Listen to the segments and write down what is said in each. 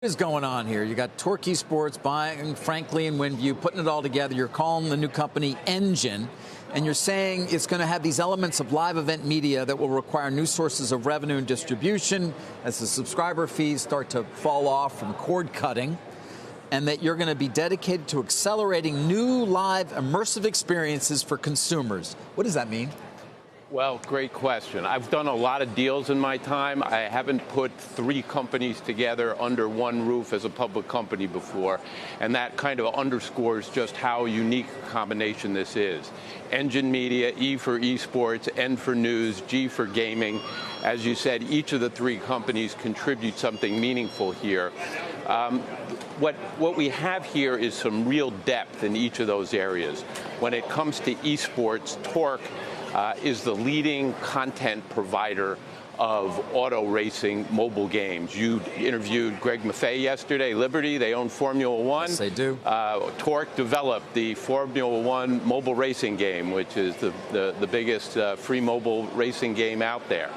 What is going on here? You got Torque Esports buying Frankly and WinView, putting it all together. You're calling the new company Engine, and you're saying it's going to have these elements of live event media that will require new sources of revenue and distribution as the subscriber fees start to fall off from cord cutting, and that you're going to be dedicated to accelerating new live immersive experiences for consumers. What does that mean? Well, great question. I've done a lot of deals in my time. I haven't put three companies together under one roof as a public company before, and that kind of underscores just how unique a combination this is. Engine Media, E for Esports, N for News, G for Gaming. As you said, each of the three companies contribute something meaningful here. What we have here is some real depth in each of those areas. When it comes to esports, Torque is the leading content provider of auto racing mobile games. You interviewed Greg Maffei yesterday, Liberty. They own Formula One. Yes, they do. Torque developed the Formula One mobile racing game, which is the biggest free mobile racing game out there.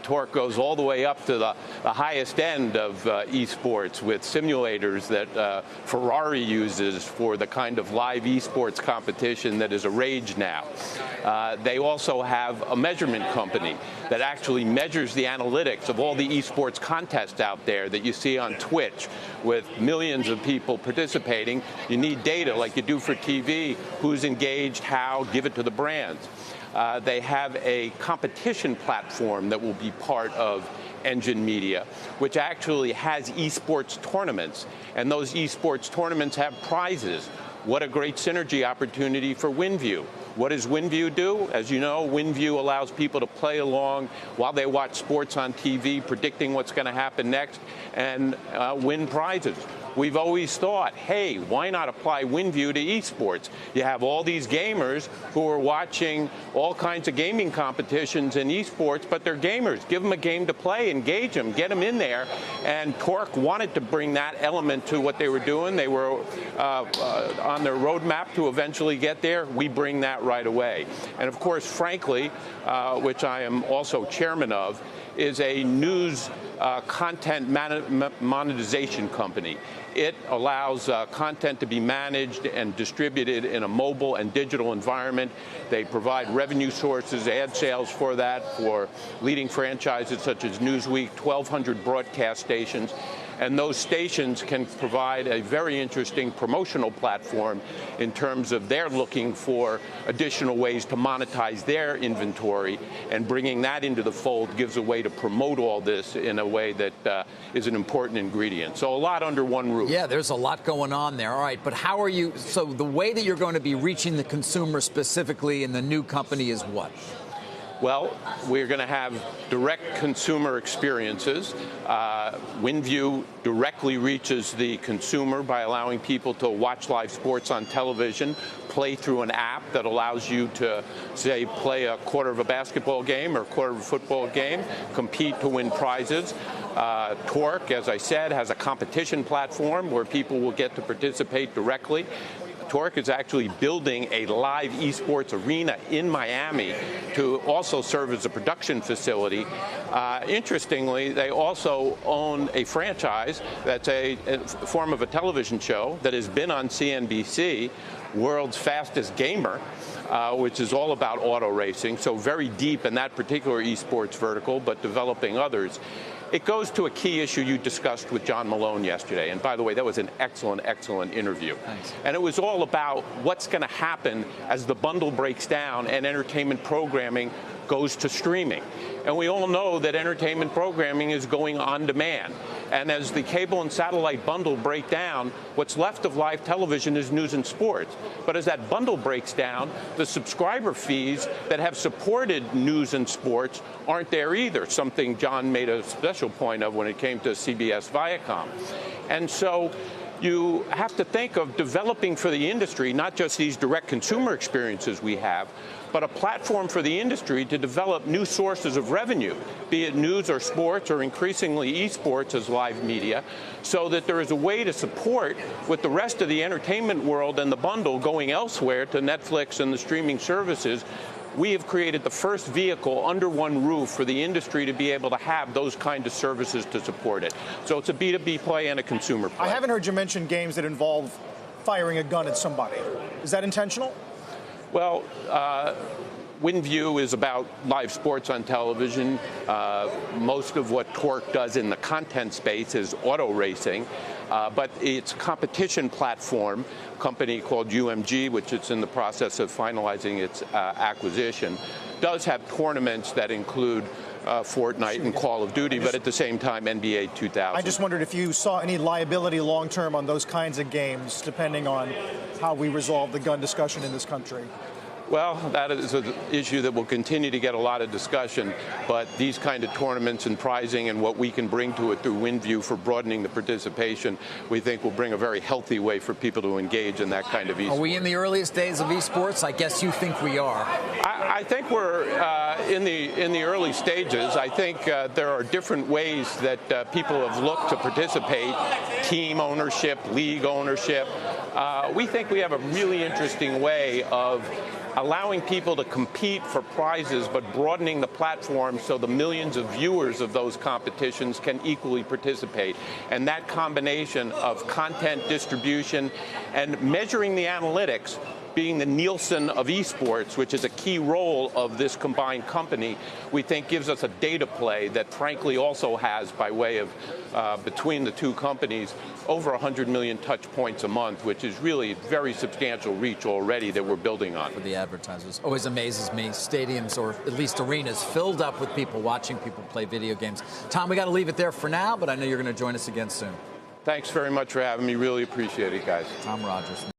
Torque goes all the way up to the highest end of esports with simulators that Ferrari uses for the kind of live esports competition that is a rage now. They also have a measurement company that actually measures the analytics of all the esports contests out there that you see on Twitch with millions of people participating. You need data like you do for TV, who's engaged, how, give it to the brands. They have a competition platform that will be part of Engine Media, which actually has esports tournaments, and those esports tournaments have prizes. What a great synergy opportunity for WinView. What does WinView do? As you know, WinView allows people to play along while they watch sports on TV, predicting what's going to happen next, and win prizes. We've always thought, hey, why not apply WinView to esports? You have all these gamers who are watching all kinds of gaming competitions in esports, but they're gamers. Give them a game to play, engage them, get them in there. And Torque wanted to bring that element to what they were doing. They were on their roadmap to eventually get there. We bring that right away. And of course, Frankly, which I am also chairman of, is a news content monetization company. It allows content to be managed and distributed in a mobile and digital environment. They provide revenue sources, ad sales for that, for leading franchises such as Newsweek, 1,200 broadcast stations. And those stations can provide a very interesting promotional platform in terms of they're looking for additional ways to monetize their inventory, and bringing that into the fold gives a way to promote all this in a way that is an important ingredient. So a lot under one roof. Yeah, there's a lot going on there. All right, but how are you, so the way that you're going to be reaching the consumer specifically in the new company is what? Well, we're going to have direct consumer experiences. WinView directly reaches the consumer by allowing people to watch live sports on television, play through an app that allows you to, say, play a quarter of a basketball game or a quarter of a football game, compete to win prizes. Torque, as I said, has a competition platform where people will get to participate directly. Torque is actually building a live esports arena in Miami to also serve as a production facility. Interestingly, they also own a franchise that's a form of a television show that has been on CNBC, World's Fastest Gamer, which is all about auto racing, so very deep in that particular esports vertical, but developing others. It goes to a key issue you discussed with John Malone yesterday. And by the way, that was an excellent, excellent interview. Thanks. And it was all about what's going to happen as the bundle breaks down and entertainment programming goes to streaming. And we all know that entertainment programming is going on demand. And as the cable and satellite bundle break down, what's left of live television is news and sports. But as that bundle breaks down, the subscriber fees that have supported news and sports aren't there either, something John made a special point of when it came to CBS Viacom. And so you have to think of developing for the industry, not just these direct consumer experiences we have, but a platform for the industry to develop new sources of revenue, be it news or sports or increasingly esports as live media, so that there is a way to support with the rest of the entertainment world and the bundle going elsewhere to Netflix and the streaming services, we have created the first vehicle under one roof for the industry to be able to have those kind of services to support it. So it's a B2B play and a consumer play. I haven't heard you mention games that involve firing a gun at somebody. Is that intentional? Well, WinView is about live sports on television. Most of what Torque does in the content space is auto racing. But its competition platform, a company called UMG, which it's in the process of finalizing its acquisition, does have tournaments that include Fortnite and Call of Duty, but at the same time, NBA 2000. I just wondered if you saw any liability long-term on those kinds of games, depending on how we resolve the gun discussion in this country. Well, that is an issue that will continue to get a lot of discussion, but these kind of tournaments and prizing and what we can bring to it through WinView for broadening the participation, we think will bring a very healthy way for people to engage in that kind of esports. Are we in the earliest days of esports? I guess you think we are. I think we're in the early stages. I think there are different ways that people have looked to participate, team ownership, league ownership. We think we have a really interesting way of allowing people to compete for prizes, but broadening the platform so the millions of viewers of those competitions can equally participate. And that combination of content distribution and measuring the analytics, being the Nielsen of esports, which is a key role of this combined company, we think gives us a data play that frankly also has, by way of between the two companies, over 100 million touch points a month, which is really very substantial reach already that we're building on. For the advertisers. Always amazes me. Stadiums, or at least arenas, filled up with people watching people play video games. Tom, we got to leave it there for now, but I know you're going to join us again soon. Thanks very much for having me. Really appreciate it, guys. Tom Rogers.